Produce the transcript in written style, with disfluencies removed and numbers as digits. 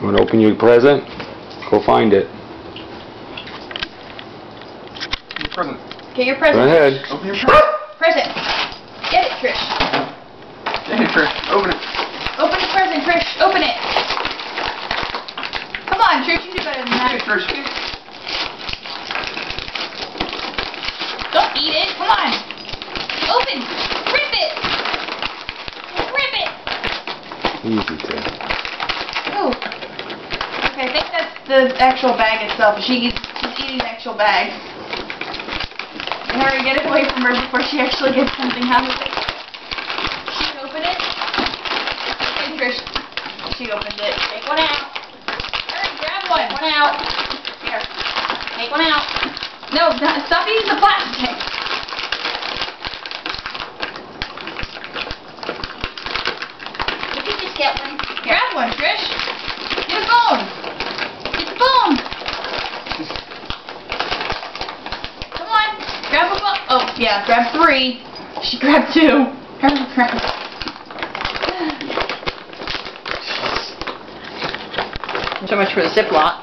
You want to open your present? Go find it. Your present. Get your present. Go ahead. Open your present. Present. Get it, Trish. Get it, Trish. Open it. Open the present, Trish. Open it. Come on, Trish. You do better than that. Get it, Trish. Don't eat it. Come on. Open. Rip it. Rip it. Easy to. Ooh. Okay, I think that's the actual bag itself. She's eating the actual bag. Hurry, get it away from her before she actually gets something out of it. She can open it. Hey, Trish. She opened it. Take one out. Hurry, grab one. One out. Here. Take one out. No, stop eating the plastic. You can just get one. Grab one, Trish. Get a phone. Get the phone. Come on. Grab a phone. Oh, yeah, grab 3. She grabbed 2. Grab. So much for the Ziploc.